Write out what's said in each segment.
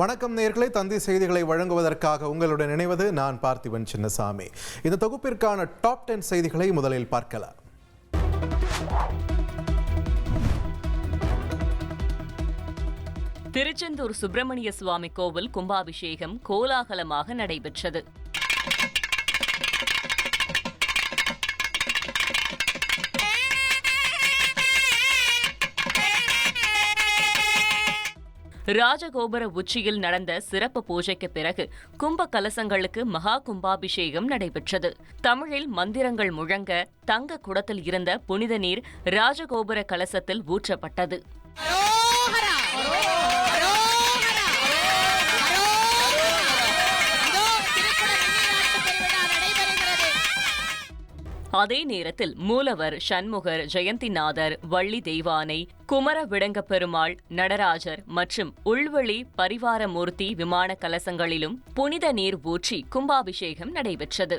வணக்கம் நேயர்களே, தந்தி செய்திகளை வழங்குவதற்காக உங்களுடன் இணைவது நான் பார்த்திபன் சின்னசாமி. இந்த தொகுப்பிற்கான டாப் 10 செய்திகளை முதலில் பார்க்கலாம். திருச்செந்தூர் சுப்பிரமணிய சுவாமி கோவில் கும்பாபிஷேகம் கோலாகலமாக நடைபெற்றது. ராஜகோபுர உச்சியில் நடந்த சிறப்பு பூஜைக்கு பிறகு கும்ப கலசங்களுக்கு மகா கும்பாபிஷேகம் நடைபெற்றது. தமிழில் மந்திரங்கள் முழங்க தங்க குடத்தில் இருந்த புனித நீர் ராஜகோபுர கலசத்தில் ஊற்றப்பட்டது. அதே நேரத்தில் மூலவர், சண்முகர், ஜெயந்திநாதர், வள்ளி தெய்வானை, குமர விடங்க பெருமாள், நடராஜர் மற்றும் உள்வழி பரிவாரமூர்த்தி விமான கலசங்களிலும் புனித நீர் ஊற்றி கும்பாபிஷேகம் நடைபெற்றது.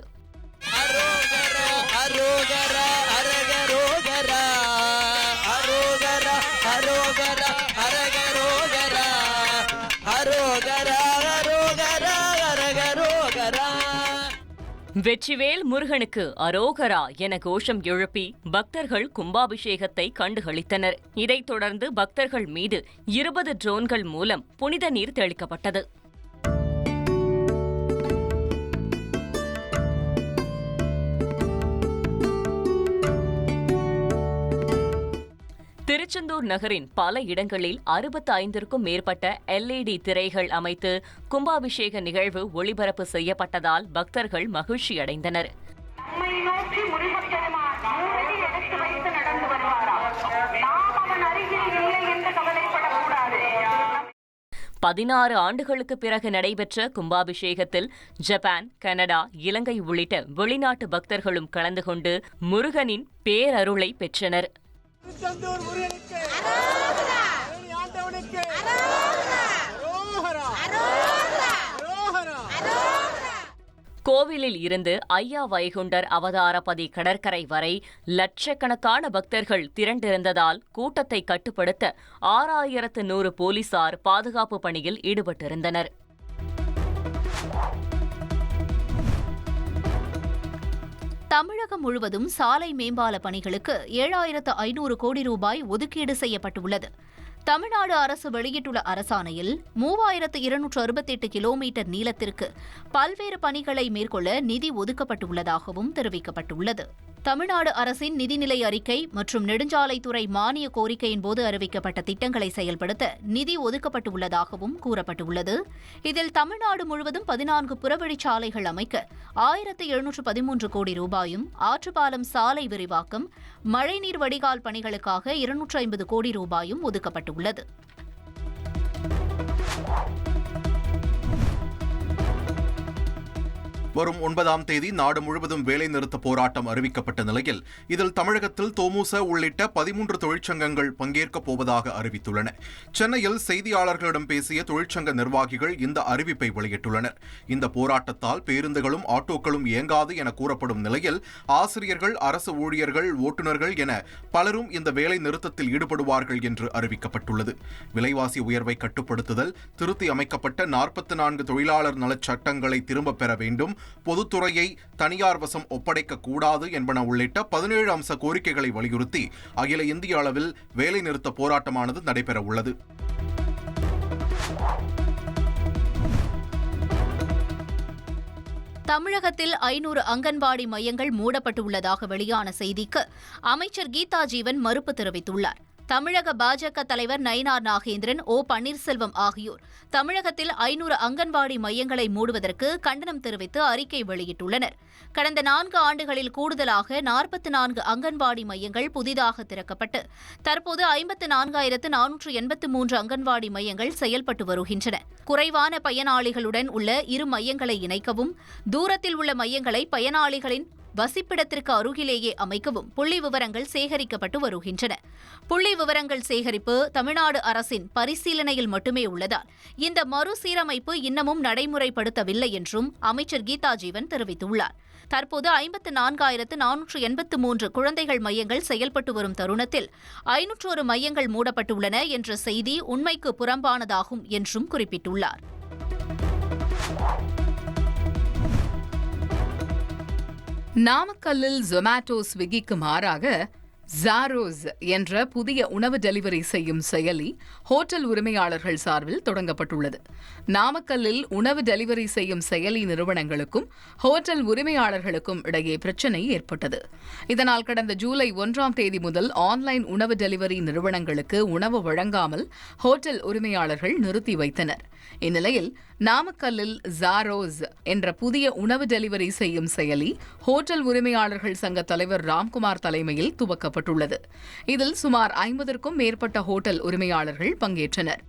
வெற்றிவேல் முருகனுக்கு அரோகரா என கோஷம் எழுப்பி பக்தர்கள் கும்பாபிஷேகத்தை கண்டுகளித்தனர். இதைத் தொடர்ந்து பக்தர்கள் மீது 20 ட்ரோன்கள் மூலம் புனித நீர் தெளிக்கப்பட்டது. திருச்செந்தூர் நகரின் பல இடங்களில் 65க்கும் மேற்பட்ட LED திரைகள் அமைத்து கும்பாபிஷேக நிகழ்வு ஒளிபரப்பு செய்யப்பட்டதால் பக்தர்கள் மகிழ்ச்சியடைந்தனர். 16 ஆண்டுகளுக்கு பிறகு நடைபெற்ற கும்பாபிஷேகத்தில் ஜப்பான், கனடா, இலங்கை உள்ளிட்ட வெளிநாட்டு பக்தர்களும் கலந்து கொண்டு முருகனின் பேரருளை பெற்றனர். கோவிலில் இருந்து ஐயா வைகுண்டர் அவதாரபதி கடற்கரை வரை லட்சக்கணக்கான பக்தர்கள் திரண்டிருந்ததால் கூட்டத்தை கட்டுப்படுத்த 6100 போலீசார் பாதுகாப்பு பணியில் ஈடுபட்டிருந்தனர். தமிழகம் முழுவதும் சாலை மேம்பால பணிகளுக்கு 7500 கோடி ரூபாய் ஒதுக்கீடு செய்யப்பட்டுள்ளது. தமிழ்நாடு அரசு வெளியிட்டுள்ள அரசாணையில் 3268 கிலோமீட்டர் நீளத்திற்கு பல்வேறு பணிகளை மேற்கொள்ள நிதி ஒதுக்கப்பட்டுள்ளதாகவும் தெரிவிக்கப்பட்டுள்ளது. தமிழ்நாடு அரசின் நிதிநிலை அறிக்கை மற்றும் நெடுஞ்சாலைத்துறை மானிய கோரிக்கையின் போது அறிவிக்கப்பட்ட திட்டங்களை செயல்படுத்த நிதி ஒதுக்கப்பட்டுள்ளதாகவும் கூறப்பட்டுள்ளது. இதில் தமிழ்நாடு முழுவதும் 14 புறவழிச்சாலைகள் அமைக்க 1713 கோடி ரூபாயும், ஆற்றுப்பாலம் சாலை விரிவாக்கம், மழைநீர் வடிகால் பணிகளுக்காக 250 கோடி ரூபாயும் ஒதுக்கப்பட்டுள்ளது. வரும் 9ஆம் தேதி நாடு முழுவதும் வேலைநிறுத்த போராட்டம் அறிவிக்கப்பட்ட நிலையில் இதில் தமிழகத்தில் தொமுச உள்ளிட்ட 13 தொழிற்சங்கங்கள் பங்கேற்கப் போவதாக அறிவித்துள்ளன. சென்னையில் செய்தியாளர்களிடம் பேசிய தொழிற்சங்க நிர்வாகிகள் இந்த அறிவிப்பை வெளியிட்டுள்ளனர். இந்த போராட்டத்தால் பேருந்துகளும் ஆட்டோக்களும் இயங்காது என கூறப்படும் நிலையில் ஆசிரியர்கள், அரசு ஊழியர்கள், ஓட்டுநர்கள் என பலரும் இந்த வேலை நிறுத்தத்தில் ஈடுபடுவார்கள் என்று அறிவிக்கப்பட்டுள்ளது. விலைவாசி உயர்வை கட்டுப்படுத்துதல், திருத்தி அமைக்கப்பட்ட 44 தொழிலாளர் நலச் சட்டங்களை திரும்பப் பெற வேண்டும், பொதுத்துறையை தனியார் வசம் ஒப்படைக்க கூடாது என்பன உள்ளிட்ட 17 அம்ச கோரிக்கைகளை வலியுறுத்தி அகில இந்திய அளவில் வேலைநிறுத்த போராட்டமானது நடைபெற உள்ளது. தமிழகத்தில் 500 அங்கன்வாடி மையங்கள் மூடப்பட்டுள்ளதாக வெளியான செய்திக்கு அமைச்சர் கீதா ஜீவன் மறுப்பு தெரிவித்துள்ளார். தமிழக பாஜக தலைவர் நயினார் நாகேந்திரன், ஓ பன்னீர்செல்வம் ஆகியோர் தமிழகத்தில் 500 அங்கன்வாடி மையங்களை மூடுவதற்கு கண்டனம் தெரிவித்து அறிக்கை வெளியிட்டுள்ளனர். கடந்த 4 ஆண்டுகளில் கூடுதலாக 44 அங்கன்வாடி மையங்கள் புதிதாக திறக்கப்பட்டு தற்போது 54,483 அங்கன்வாடி மையங்கள் செயல்பட்டு வருகின்றன. குறைவான பயனாளிகளுடன் உள்ள 2 மையங்களை இணைக்கவும், தூரத்தில் உள்ள மையங்களை பயனாளிகளின் வசிப்பிடத்திற்கு அருகிலேயே அமைக்கவும் புள்ளி விவரங்கள் சேகரிக்கப்பட்டு வருகின்றன. புள்ளி விவரங்கள் சேகரிப்பு தமிழ்நாடு அரசின் பரிசீலனையில் மட்டுமே உள்ளதால் இந்த மறுசீரமைப்பு இன்னமும் நடைமுறைப்படுத்தவில்லை என்றும் அமைச்சர் கீதா ஜீவன் தெரிவித்துள்ளார். தற்போது 54,483 குழந்தைகள் மையங்கள் செயல்பட்டு வரும் தருணத்தில் 501 மையங்கள் மூடப்பட்டுள்ளன என்ற செய்தி உண்மைக்கு புறம்பானதாகும் என்றும் குறிப்பிட்டுள்ளார். நாமக்கல்லில் ஜொமேட்டோ, ஸ்விக்கிக்கு மாறாக ஜாரோஸ் என்ற புதிய உணவு டெலிவரி செய்யும் செயலி ஹோட்டல் உரிமையாளர்கள் சார்பில் தொடங்கப்பட்டுள்ளது. நாமக்கல்லில் உணவு டெலிவரி செய்யும் செயலி நிறுவனங்களுக்கும் ஹோட்டல் உரிமையாளர்களுக்கும் இடையே பிரச்சினை ஏற்பட்டது. இதனால் கடந்த ஜூலை 1ஆம் தேதி முதல் ஆன்லைன் உணவு டெலிவரி நிறுவனங்களுக்கு உணவு வழங்காமல் ஹோட்டல் உரிமையாளர்கள் நிறுத்தி வைத்தனர். இந்நிலையில் நாமக்கல்லில் ஜாரோஸ் என்ற புதிய உணவு டெலிவரி செய்யும் செயலி ஹோட்டல் உரிமையாளர்கள் சங்க தலைவர் ராம்குமார் தலைமையில் துவக்கப்பட்டுள்ளது. இதில் சுமார் 50க்கும் மேற்பட்ட ஹோட்டல் உரிமையாளர்கள் பங்கேற்றனர்.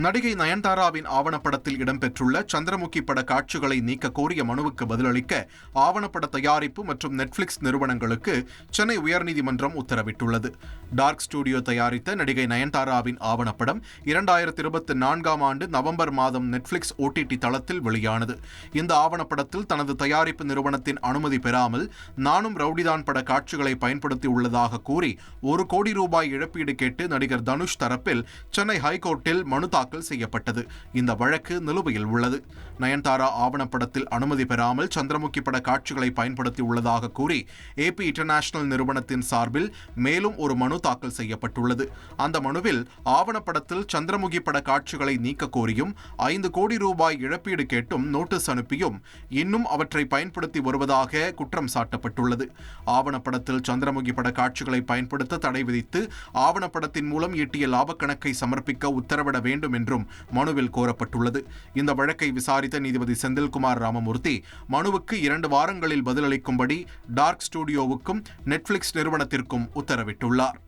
நடிகை நயன்தாராவின் ஆவணப்படத்தில் இடம்பெற்றுள்ள சந்திரமுகி பட காட்சிகளை நீக்க கோரிய மனுவுக்கு பதிலளிக்க ஆவணப்பட தயாரிப்பு மற்றும் நெட்ஃபிளிக்ஸ் நிறுவனங்களுக்கு சென்னை உயர்நீதிமன்றம் உத்தரவிட்டுள்ளது. டார்க் ஸ்டுடியோ தயாரித்த நடிகை நயன்தாராவின் ஆவணப்படம் 2024ஆம் ஆண்டு நவம்பர் மாதம் நெட்ஃபிளிக்ஸ் OTT தளத்தில் வெளியானது. இந்த ஆவணப்படத்தில் தனது தயாரிப்பு நிறுவனத்தின் அனுமதி பெறாமல் நானும் ரவுடிதான் பட காட்சிகளை பயன்படுத்தி உள்ளதாக கூறி ₹1 கோடி இழப்பீடு கேட்டு நடிகர் தனுஷ் தரப்பில் சென்னை ஹைகோர்ட்டில் மனு தாக்கல் செய்யப்பட்டது. இந்த வழக்கு நிலுவையில் உள்ளது. நயன்தாரா ஆவணப்படத்தில் அனுமதி பெறாமல் சந்திரமுகி பட காட்சிகளை பயன்படுத்தி உள்ளதாக கூறி AP இன்டர்நேஷனல் நிறுவனத்தின் சார்பில் மேலும் ஒரு மனு தாக்கல் செய்யப்பட்டுள்ளது. அந்த மனுவில் ஆவணப்படத்தில் சந்திரமுகி பட காட்சிகளை நீக்க கோரியும் ₹5 கோடி இழப்பீடு கேட்டும் நோட்டீஸ் அனுப்பியும் இன்னும் அவற்றை பயன்படுத்தி வருவதாக குற்றம் சாட்டப்பட்டுள்ளது. ஆவணப்படத்தில் சந்திரமுகி பட காட்சிகளை பயன்படுத்த தடை விதித்து ஆவணப்படத்தின் மூலம் ஈட்டிய லாப கணக்கை சமர்ப்பிக்க உத்தரவிட வேண்டும் என்றும் மனுவில் கோரப்பட்டுள்ளது. இந்த வழக்கை விசாரித்த நீதிபதி செந்தில்குமார் ராமமூர்த்தி மனுவுக்கு 2 வாரங்களில் பதிலளிக்கும்படி டார்க் ஸ்டுடியோவுக்கும் நெட்ஃபிளிக்ஸ் நிறுவனத்திற்கும் உத்தரவிட்டுள்ளார்.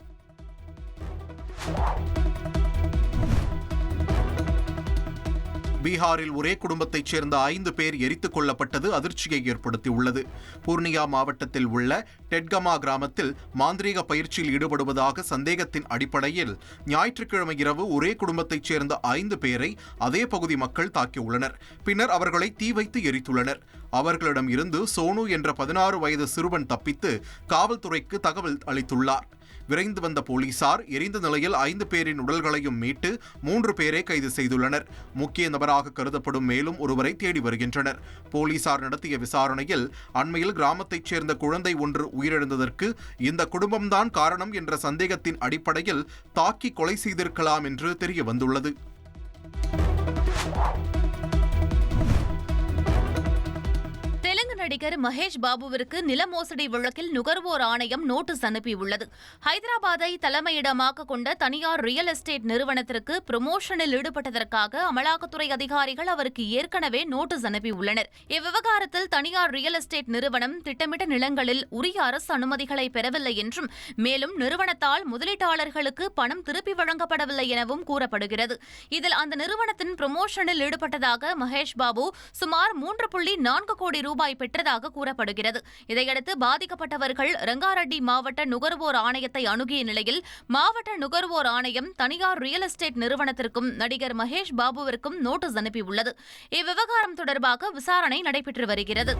பீகாரில் ஒரே குடும்பத்தைச் சேர்ந்த 5 பேர் எரித்துக் கொல்லப்பட்டது அதிர்ச்சியை ஏற்படுத்தியுள்ளது. பூர்ணியா மாவட்டத்தில் உள்ள டெட்கமா கிராமத்தில் மாந்திரீக பயிற்சியில் ஈடுபடுவதாக சந்தேகத்தின் அடிப்படையில் ஞாயிற்றுக்கிழமை இரவு ஒரே குடும்பத்தைச் சேர்ந்த 5 பேரை அதே பகுதி மக்கள் தாக்கியுள்ளனர். பின்னர் அவர்களை தீ வைத்து எரித்துள்ளனர். அவர்களிடம் இருந்து சோனு என்ற 16 வயது சிறுவன் தப்பித்து காவல்துறைக்கு தகவல் அளித்துள்ளார். விரைந்து வந்த போலீசார் எரிந்த நிலையில் 5 பேரின் உடல்களையும் மீட்டு 3 பேரை கைது செய்துள்ளனர். முக்கிய நபராக கருதப்படும் மேலும் ஒருவரை தேடி வருகின்றனர். போலீசார் நடத்திய விசாரணையில் அண்மையில் கிராமத்தைச் சேர்ந்த குழந்தை ஒன்று உயிரிழந்ததற்கு இந்த குடும்பம்தான் காரணம் என்ற சந்தேகத்தின் அடிப்படையில் தாக்கி கொலை செய்திருக்கலாம் என்று தெரிய வந்துள்ளது. நடிகர் மகேஷ் பாபுவிற்கு நில மோசடி வழக்கில் நுகர்வோர் ஆணையம் நோட்டீஸ் அனுப்பியுள்ளது. ஹைதராபாத்தை தலைமையிடமாக கொண்ட தனியார் ரியல் எஸ்டேட் நிறுவனத்திற்கு ப்ரமோஷனில் ஈடுபட்டதற்காக அமலாக்கத்துறை அதிகாரிகள் அவருக்கு ஏற்கனவே நோட்டீஸ் அனுப்பியுள்ளனர். இவ்விவகாரத்தில் தனியார் ரியல் எஸ்டேட் நிறுவனம் திட்டமிட்ட நிலங்களில் உரிய அரசு அனுமதிகளை பெறவில்லை என்றும் மேலும் நிறுவனத்தால் முதலீட்டாளர்களுக்கு பணம் திருப்பி வழங்கப்படவில்லை எனவும் கூறப்படுகிறது. இதில் அந்த நிறுவனத்தின் ப்ரமோஷனில் ஈடுபட்டதாக மகேஷ் பாபு சுமார் ₹3.4 கோடி பெற்றதாக கூறப்படுகிறது. இதையடுத்து பாதிக்கப்பட்டவர்கள் ரங்காரெட்டி மாவட்ட நுகர்வோர் ஆணையத்தை அணுகிய நிலையில் மாவட்ட நுகர்வோர் ஆணையம் தனியார் ரியல் எஸ்டேட் நிறுவனத்திற்கும் நடிகர் மகேஷ் பாபுவிற்கும் நோட்டீஸ் அனுப்பியுள்ளது. இவ்விவகாரம் தொடர்பாக விசாரணை நடைபெற்று வருகிறது.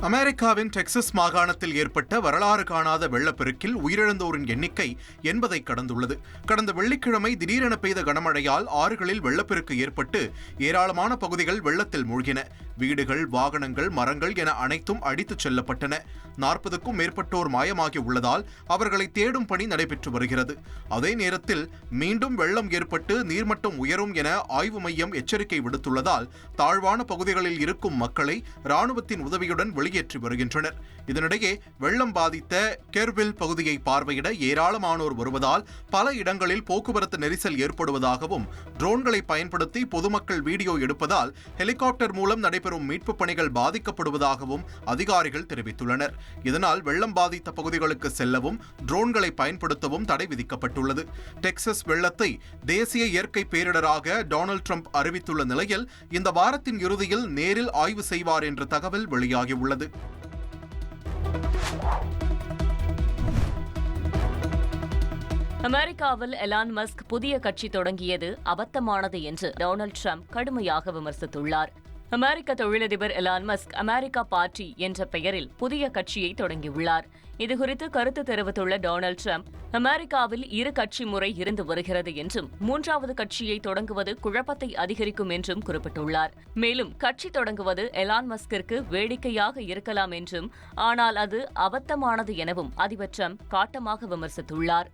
அமெரிக்காவின் டெக்சஸ் மாகாணத்தில் ஏற்பட்ட வரலாறு காணாத வெள்ளப்பெருக்கில் உயிரிழந்தோரின் எண்ணிக்கை 80 கடந்துள்ளது. கடந்த வெள்ளிக்கிழமை திடீரென பெய்த கனமழையால் ஆறுகளில் வெள்ளப்பெருக்கு ஏற்பட்டு ஏராளமான பகுதிகள் வெள்ளத்தில் மூழ்கின. வீடுகள், வாகனங்கள், மரங்கள் என அனைத்தும் அடித்துச் செல்லப்பட்டன. 40க்கும் மேற்பட்டோர் மாயமாகி உள்ளதால் அவர்களை தேடும் பணி நடைபெற்று வருகிறது. அதே நேரத்தில் மீண்டும் வெள்ளம் ஏற்பட்டு நீர்மட்டம் உயரும் என ஆய்வு மையம் எச்சரிக்கை விடுத்துள்ளதால் தாழ்வான பகுதிகளில் இருக்கும் மக்களை ராணுவத்தின் உதவியுடன் வெளியேற்றி வருகின்றனர். இதனிடையே வெள்ளம் பாதித்த கெர்வில் பகுதியை பார்வையிட ஏராளமானோர் வருவதால் பல இடங்களில் போக்குவரத்து நெரிசல் ஏற்படுவதாகவும் ட்ரோன்களை பயன்படுத்தி பொதுமக்கள் வீடியோ எடுப்பதால் ஹெலிகாப்டர் மூலம் நடைபெறும் மீட்பு பணிகள் பாதிக்கப்படுவதாகவும் அதிகாரிகள் தெரிவித்துள்ளனர். இதனால் வெள்ளம் பாதித்த பகுதிகளுக்கு செல்லவும் ட்ரோன்களை பயன்படுத்தவும் தடை விதிக்கப்பட்டுள்ளது. டெக்சஸ் வெள்ளத்தை தேசிய இயற்கை பேரிடராக டொனால்ட் ட்ரம்ப் அறிவித்துள்ள நிலையில் இந்த வாரத்தின் இறுதியில் நேரில் ஆய்வு செய்வார் என்ற தகவல் வெளியாகியுள்ளது. அமெரிக்காவில் எலான் மஸ்க் புதிய கட்சி தொடங்கியது அபத்தமானது என்று டொனால்ட் ட்ரம்ப் கடுமையாக விமர்சித்துள்ளார். அமெரிக்க தொழிலதிபர் எலான் மஸ்க் அமெரிக்கா பார்ட்டி என்ற பெயரில் புதிய கட்சியை தொடங்கியுள்ளார். இதுகுறித்து கருத்து தெரிவித்துள்ள டொனால்ட் ட்ரம்ப், அமெரிக்காவில் இரு கட்சி முறை இருந்து வருகிறது என்றும் 3வது கட்சியை தொடங்குவது குழப்பத்தை அதிகரிக்கும் என்றும் குறிப்பிட்டுள்ளார். மேலும் கட்சி தொடங்குவது எலான் மஸ்கிற்கு வேடிக்கையாக இருக்கலாம் என்றும், ஆனால் அது அபத்தமானது எனவும் அதிபர் ட்ரம்ப் காட்டமாக விமர்சித்துள்ளார்.